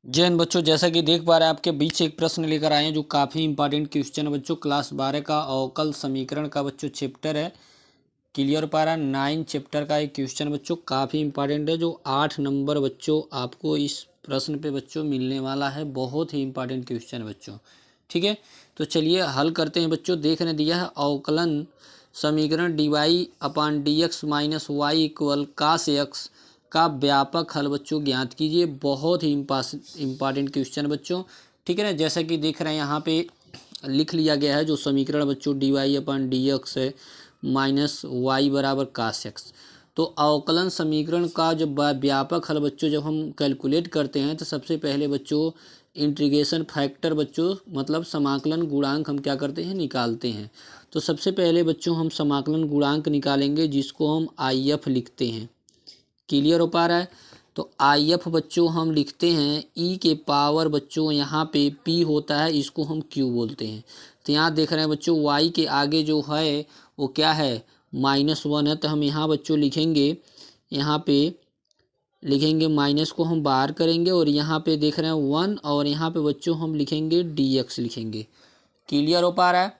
जय हिंद बच्चों, जैसा कि देख पा रहे हैं आपके बीच एक प्रश्न लेकर आए हैं जो काफ़ी इंपॉर्टेंट क्वेश्चन है बच्चों। क्लास 12 का अवकल समीकरण का बच्चों चैप्टर है। क्लियर पा रहा 9 चैप्टर का एक क्वेश्चन बच्चों काफ़ी इंपॉर्टेंट है, जो 8 नंबर बच्चों आपको इस प्रश्न पे बच्चों मिलने वाला है। बहुत ही इंपॉर्टेंट क्वेश्चन है बच्चों, ठीक है। तो चलिए हल करते हैं बच्चों। देखने दिया है अवकलन समीकरण dy/dx माइनस वाई इक्वल कास एक्स का व्यापक हल बच्चों ज्ञात कीजिए। बहुत ही इंपॉर्टेंट क्वेश्चन बच्चों, ठीक है ना। जैसा कि देख रहे हैं यहाँ पे लिख लिया गया है जो समीकरण बच्चों dy/dx है माइनस वाई बराबर कास एक्स। तो अवकलन समीकरण का जब व्यापक हल बच्चों जब हम कैलकुलेट करते हैं तो सबसे पहले बच्चों इंटीग्रेशन फैक्टर बच्चों मतलब समाकलन गुणांक हम क्या करते हैं, निकालते हैं। तो सबसे पहले बच्चों हम समाकलन गुणांक निकालेंगे जिसको हम आई एफ लिखते हैं। क्लियर हो पा रहा है। तो आई एफ बच्चों हम लिखते हैं ई के पावर बच्चों यहाँ पे पी होता है, इसको हम क्यू बोलते हैं। तो यहाँ देख रहे हैं बच्चों वाई के आगे जो है वो क्या है, -1 है। तो हम यहाँ बच्चों लिखेंगे, यहाँ पे लिखेंगे माइनस को हम बाहर करेंगे और यहाँ पे देख रहे हैं 1 और यहाँ पे बच्चों हम लिखेंगे dx लिखेंगे। क्लियर हो पा रहा है।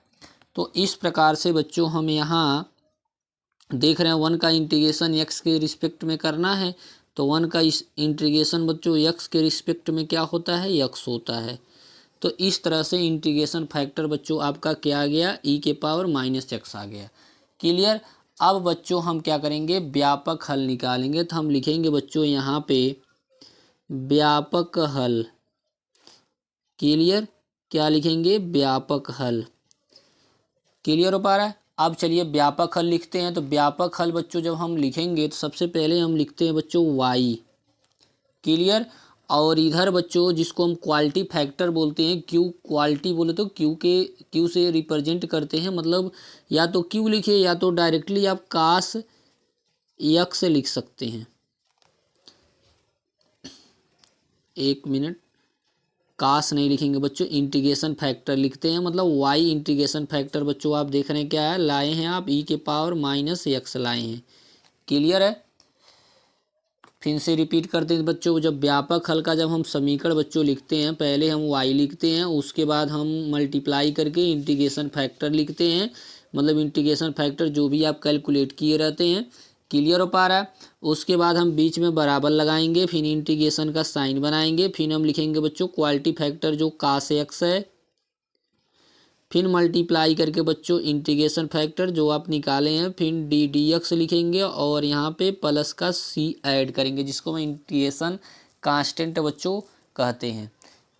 तो इस प्रकार से बच्चों हम यहाँ देख रहे हैं 1 का इंटीग्रेशन x के रिस्पेक्ट में करना है। तो 1 का इस इंटीग्रेशन बच्चों x के रिस्पेक्ट में क्या होता है, x होता है। तो इस तरह से इंटीग्रेशन फैक्टर बच्चों आपका क्या आ गया, e के पावर -x आ गया। क्लियर। अब बच्चों हम क्या करेंगे, व्यापक हल निकालेंगे। तो हम लिखेंगे बच्चों यहाँ पे व्यापक हल। क्लियर, क्या लिखेंगे, व्यापक हल। क्लियर हो पा रहा है। अब चलिए व्यापक हल लिखते हैं। तो व्यापक हल बच्चों जब हम लिखेंगे तो सबसे पहले हम लिखते हैं बच्चों y। क्लियर। और इधर बच्चों जिसको हम क्वालिटी फैक्टर बोलते हैं, क्यू क्वालिटी बोले तो क्यू से रिप्रेजेंट करते हैं, मतलब या तो क्यू लिखे या तो डायरेक्टली आप कास एक्स से लिख सकते हैं। एक मिनट, कास नहीं लिखेंगे बच्चों, इंटीग्रेशन फैक्टर लिखते हैं, मतलब वाई इंटीग्रेशन फैक्टर बच्चों आप देख रहे हैं क्या है, लाए हैं आप ई के पावर -x लाए हैं। क्लियर है। फिर से रिपीट करते हैं बच्चों, जब व्यापक हल का जब हम समीकरण बच्चों लिखते हैं पहले हम y लिखते हैं, उसके बाद हम मल्टीप्लाई करके इंटीग्रेशन फैक्टर लिखते हैं, मतलब इंटीग्रेशन फैक्टर जो भी आप कैलकुलेट किए रहते हैं। क्लियर हो पा रहा है। उसके बाद हम बीच में बराबर लगाएंगे, फिर इंटीग्रेशन का साइन बनाएंगे, फिर हम लिखेंगे बच्चों क्वालिटी फैक्टर जो कास एक्स है, फिर मल्टीप्लाई करके बच्चों इंटीग्रेशन फैक्टर जो आप निकाले हैं, फिर dx लिखेंगे और यहाँ पे प्लस का c ऐड करेंगे जिसको हम इंटीग्रेशन कांस्टेंट बच्चों कहते हैं।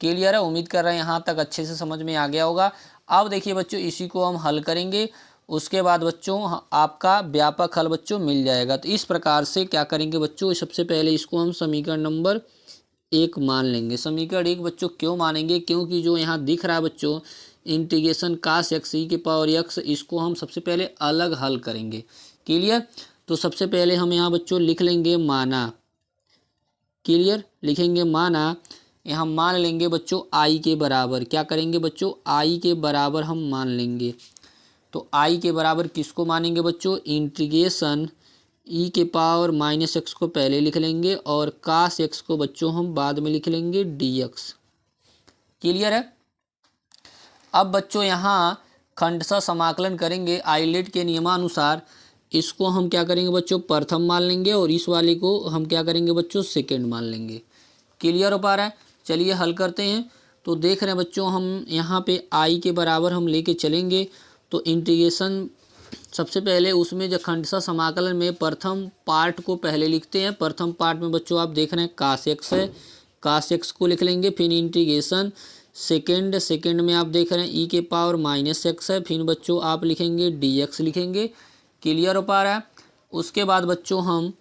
क्लियर है। उम्मीद कर रहे हैं यहाँ तक अच्छे से समझ में आ गया होगा। अब देखिए बच्चों इसी को हम हल करेंगे, उसके बाद बच्चों आपका व्यापक हल बच्चों मिल जाएगा। तो इस प्रकार से क्या करेंगे बच्चों, सबसे पहले इसको हम समीकरण नंबर 1 मान लेंगे। समीकरण 1 बच्चों क्यों मानेंगे, क्योंकि जो यहाँ दिख रहा है बच्चों इंटीग्रेशन कास एक्स ई के पावर x, इसको हम सबसे पहले अलग हल करेंगे। क्लियर। तो सबसे पहले हम यहाँ बच्चों लिख लेंगे माना। क्लियर, लिखेंगे माना। यहाँ मान लेंगे बच्चों i के बराबर, क्या करेंगे बच्चों, i के बराबर हम मान लेंगे। तो i के बराबर किसको मानेंगे बच्चों, इंटीग्रेशन e के पावर -x को पहले लिख लेंगे और कास x को बच्चों हम बाद में लिख लेंगे dx। क्लियर है। अब बच्चों यहाँ खंडशः समाकलन करेंगे आइलेट के नियमानुसार। इसको हम क्या करेंगे बच्चों, प्रथम मान लेंगे और इस वाले को हम क्या करेंगे बच्चों, सेकंड मान लेंगे। क्लियर हो पा रहा है। चलिए हल करते हैं। तो देख रहे हैं बच्चों हम यहाँ पे आई के बराबर हम लेके चलेंगे। तो इंटीग्रेशन सबसे पहले उसमें जो खंडशः समाकलन में प्रथम पार्ट को पहले लिखते हैं। प्रथम पार्ट में बच्चों आप देख रहे हैं कास एक्स है, कास एक्स को लिख लेंगे। फिर इंटीग्रेशन सेकंड में आप देख रहे हैं ई के पावर -x है, फिर बच्चों आप लिखेंगे dx लिखेंगे। क्लियर हो पा रहा है। उसके बाद बच्चों हम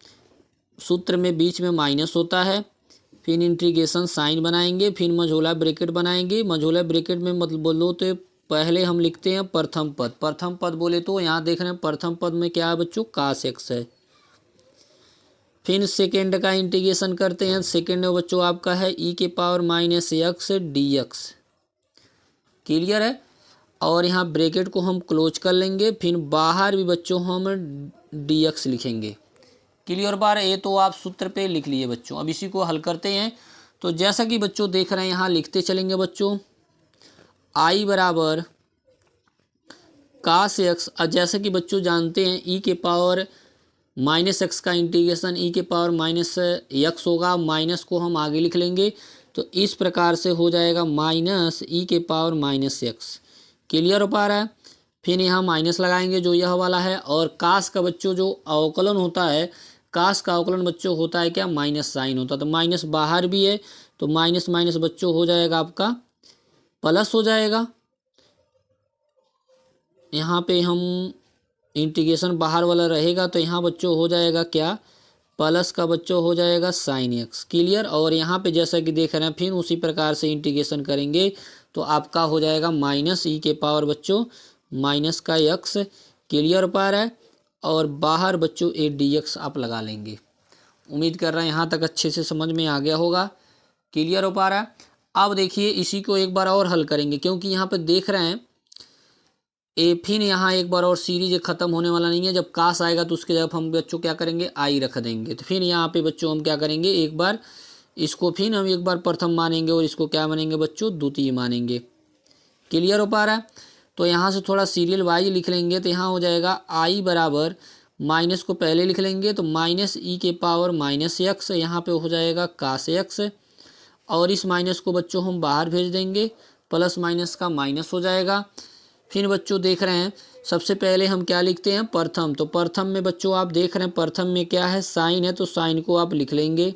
सूत्र में बीच में माइनस होता है, फिर इंटीग्रेशन साइन बनाएंगे, फिर मझोला ब्रैकेट बनाएंगे। मझोला ब्रैकेट में मतलब बोलो तो पहले हम लिखते हैं प्रथम पद। प्रथम पद बोले तो यहाँ देख रहे हैं प्रथम पद में क्या है बच्चों, कास एक्स है। फिर सेकेंड का इंटीग्रेशन करते हैं। सेकेंड में बच्चों आपका है ई के पावर -x dx। क्लियर है। और यहाँ ब्रैकेट को हम क्लोज कर लेंगे, फिर बाहर भी बच्चों हम dx लिखेंगे। क्लियर बार, ये तो आप सूत्र पे लिख लिए बच्चों। अब इसी को हल करते हैं। तो जैसा कि बच्चों देख रहे हैं यहाँ लिखते चलेंगे बच्चों आई बराबर कास एक्स। जैसा कि बच्चों जानते हैं ई के पावर माइनस एक्स का इंटीग्रेशन ई के पावर माइनस एक्स होगा, माइनस को हम आगे लिख लेंगे तो इस प्रकार से हो जाएगा माइनस ई के पावर माइनस एक्स। क्लियर हो पा रहा है। फिर यहाँ माइनस लगाएंगे जो यह वाला है, और कास का बच्चों जो अवकलन होता है, कास का अवकलन बच्चों होता है क्या, माइनस साइन होता है, तो माइनस बाहर भी है तो माइनस माइनस बच्चों हो जाएगा आपका प्लस हो जाएगा। यहाँ पे हम इंटीग्रेशन बाहर वाला रहेगा तो यहाँ बच्चों हो जाएगा क्या, प्लस का बच्चों हो जाएगा साइन एक्स। क्लियर। और यहाँ पे जैसा कि देख रहे हैं फिर उसी प्रकार से इंटीग्रेशन करेंगे तो आपका हो जाएगा माइनस ई के पावर बच्चों माइनस का एक्स। क्लियर पा रहा है। और बाहर बच्चों ए डी एक्स आप लगा लेंगे। उम्मीद कर रहे हैं यहाँ तक अच्छे से समझ में आ गया होगा। क्लियर हो पा रहा है। अब देखिए इसी को एक बार और हल करेंगे, क्योंकि यहाँ पे देख रहे हैं फिर यहाँ एक बार और सीरीज ख़त्म होने वाला नहीं है। जब कास आएगा तो उसके जब हम बच्चों क्या करेंगे, आई रख देंगे। तो फिर यहाँ पे बच्चों हम क्या करेंगे, एक बार इसको फिर हम एक बार प्रथम मानेंगे और इसको क्या मानेंगे बच्चों, द्वितीय मानेंगे। क्लियर हो पा रहा है। तो यहाँ से थोड़ा सीरियल वाइज लिख लेंगे तो यहाँ हो जाएगा आई बराबर माइनस को पहले लिख लेंगे तो माइनस ई के पावर माइनस एक्स, यहाँ पे हो जाएगा कास एक्स, और इस माइनस को बच्चों हम बाहर भेज देंगे, प्लस माइनस का माइनस हो जाएगा। फिर बच्चों देख रहे हैं सबसे पहले हम क्या लिखते हैं, प्रथम। तो प्रथम में बच्चों आप देख रहे हैं प्रथम में क्या है, साइन है, तो साइन को आप लिख लेंगे।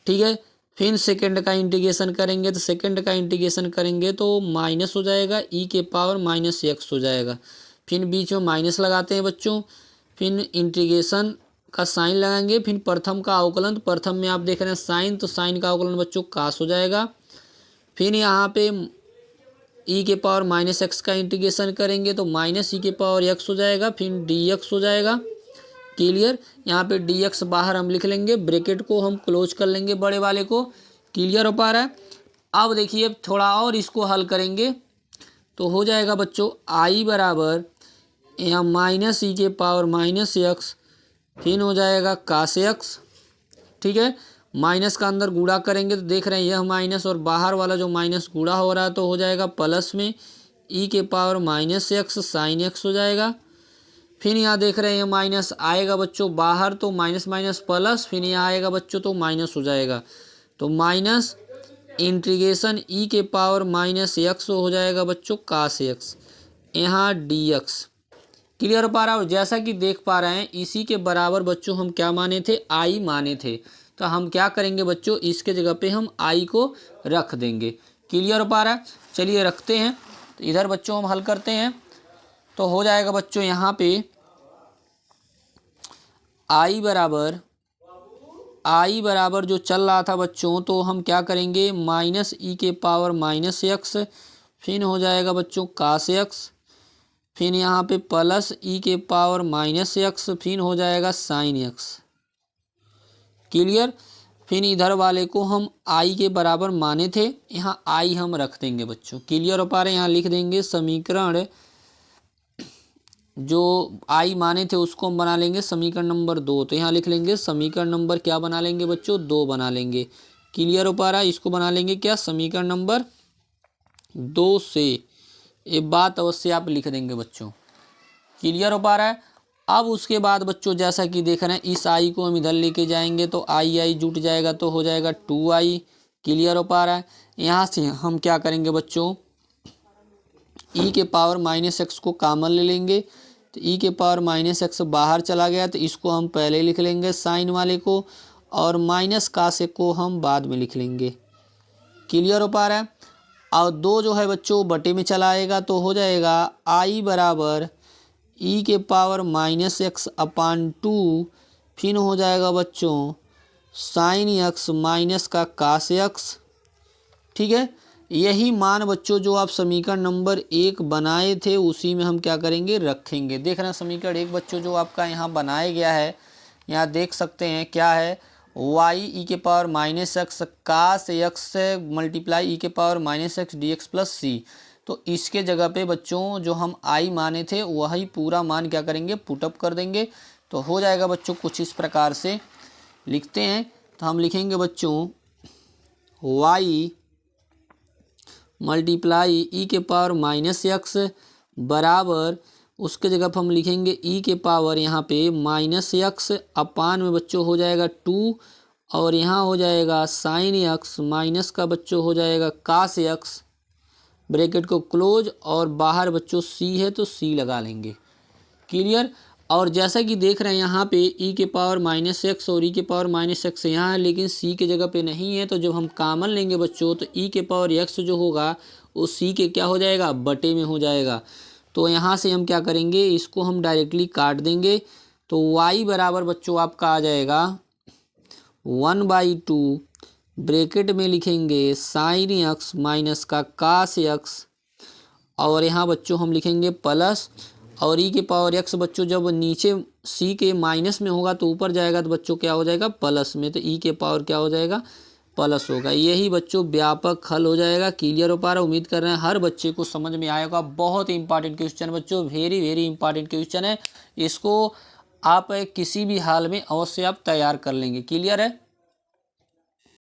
ठीक है। फिर सेकंड का इंटीग्रेशन करेंगे तो सेकंड का इंटीग्रेशन करेंगे तो माइनस हो जाएगा ई के पावर माइनस एक्स हो जाएगा। फिर बीच में माइनस लगाते हैं बच्चों, फिर इंटीग्रेशन का साइन लगाएंगे, फिर प्रथम का अवकलन, तो प्रथम में आप देख रहे हैं साइन, तो साइन का अवकलन बच्चों कास हो जाएगा। फिर यहाँ पे ई के पावर माइनस एक्स का इंटीग्रेशन करेंगे तो माइनस ई के पावर एक्स हो जाएगा, फिर डी एक्स हो जाएगा। क्लियर। यहाँ पे डी एक्स बाहर हम लिख लेंगे, ब्रैकेट को हम क्लोज कर लेंगे बड़े वाले को। क्लियर हो पा रहा है। अब देखिए थोड़ा और इसको हल करेंगे तो हो जाएगा बच्चों आई बराबर यहाँ माइनस ई के पावर माइनस एक्स, फिर हो जाएगा कास एक्स। ठीक है। माइनस का अंदर गुणा करेंगे तो देख रहे हैं यह माइनस और बाहर वाला जो माइनस गुणा हो रहा है तो हो जाएगा प्लस में ई के power minus x sine x हो जाएगा। फिर यहाँ देख रहे हैं माइनस आएगा बच्चों बाहर तो माइनस माइनस प्लस, फिर यहाँ आएगा बच्चों तो माइनस हो जाएगा, तो माइनस इंटीग्रेशन ई के पावर माइनस एक्स हो जाएगा बच्चों कास एक्स, यहाँ डी एक्स। क्लियर हो पा रहा है। जैसा कि देख पा रहे हैं इसी के बराबर बच्चों हम क्या माने थे, आई माने थे, तो हम क्या करेंगे बच्चों इसके जगह पे हम आई को रख देंगे। क्लियर हो पा रहा है। चलिए रखते हैं, तो इधर बच्चों हम हल करते हैं तो हो जाएगा बच्चों यहाँ पे आई बराबर जो चल रहा था बच्चों तो हम क्या करेंगे माइनस ई के पावर माइनस एक्स, फिर हो जाएगा बच्चों कास एक्स, फिर यहाँ पे प्लस ई के पावर माइनस एक्स, फिर हो जाएगा साइन एक्स। क्लियर। फिर इधर वाले को हम आई के बराबर माने थे, यहाँ आई हम रख देंगे बच्चों। क्लियर हो पा रहे हैं। यहाँ लिख देंगे समीकरण जो आई माने थे उसको हम बना लेंगे समीकरण नंबर 2, तो यहाँ लिख लेंगे समीकरण नंबर क्या बना लेंगे बच्चों, 2 बना लेंगे। क्लियर हो पा रहा है। इसको बना लेंगे क्या, समीकरण नंबर 2 से। ये बात अवश्य आप लिख देंगे बच्चों। क्लियर हो पा रहा है। अब उसके बाद बच्चों जैसा कि देख रहे हैं इस आई को हम इधर लेके जाएंगे तो आई जुट जाएगा तो हो जाएगा 2i। क्लियर हो पा रहा है। यहाँ से हम क्या करेंगे बच्चों ई के पावर माइनस एक्स को कॉमन ले लेंगे, तो ई के पावर माइनस एक्स बाहर चला गया तो इसको हम पहले लिख लेंगे साइन वाले को, और माइनस कास को हम बाद में लिख लेंगे। क्लियर हो पा रहा है। और 2 जो है बच्चों बटे में चला आएगा तो हो जाएगा आई बराबर ई के पावर माइनस एक्स अपान 2, फिर हो जाएगा बच्चों साइन एक्स माइनस का कास एक्स। ठीक है। यही मान बच्चों जो आप समीकरण नंबर 1 बनाए थे उसी में हम क्या करेंगे रखेंगे। देख रहे हैं समीकरण 1 बच्चों जो आपका यहाँ बनाया गया है, यहाँ देख सकते हैं क्या है, वाई ई के power minus x cos x से मल्टीप्लाई ई के power minus x d x plus c. तो इसके जगह पे बच्चों जो हम आई माने थे वही पूरा मान क्या करेंगे पुटअप कर देंगे, तो हो जाएगा बच्चों कुछ इस प्रकार से लिखते हैं। तो हम लिखेंगे बच्चों वाई मल्टीप्लाई ई के पावर माइनस एक्स बराबर, उसके जगह पर हम लिखेंगे ई के पावर यहाँ पे माइनस एक्स अपान में बच्चों हो जाएगा 2, और यहाँ हो जाएगा साइन एक्स माइनस का बच्चों हो जाएगा कास एक्स, ब्रैकेट को क्लोज, और बाहर बच्चों सी है तो सी लगा लेंगे। क्लियर। और जैसा कि देख रहे हैं यहाँ पे ई के पावर माइनस एक्स और ई के पावर माइनस एक्स यहाँ है, लेकिन सी के जगह पे नहीं है, तो जब हम कॉमन लेंगे बच्चों तो ई के पावर एक्स जो होगा वो सी के क्या हो जाएगा, बटे में हो जाएगा। तो यहाँ से हम क्या करेंगे, इसको हम डायरेक्टली काट देंगे। तो y बराबर बच्चों आपका आ जाएगा 1/2 ब्रैकेट में लिखेंगे साइन एक्स माइनस का कास एक्स, और यहाँ बच्चों हम लिखेंगे प्लस, और ई के पावर एक्स बच्चों जब नीचे सी के माइनस में होगा तो ऊपर जाएगा तो बच्चों क्या हो जाएगा, प्लस में, तो ई के पावर क्या हो जाएगा, प्लस होगा। यही बच्चों व्यापक हल हो जाएगा। क्लियर हो पा रहा है? उम्मीद कर रहे हैं हर बच्चे को समझ में आएगा। बहुत ही इंपॉर्टेंट क्वेश्चन बच्चों, वेरी वेरी इंपॉर्टेंट क्वेश्चन है। इसको आप किसी भी हाल में अवश्य आप तैयार कर लेंगे। क्लियर है?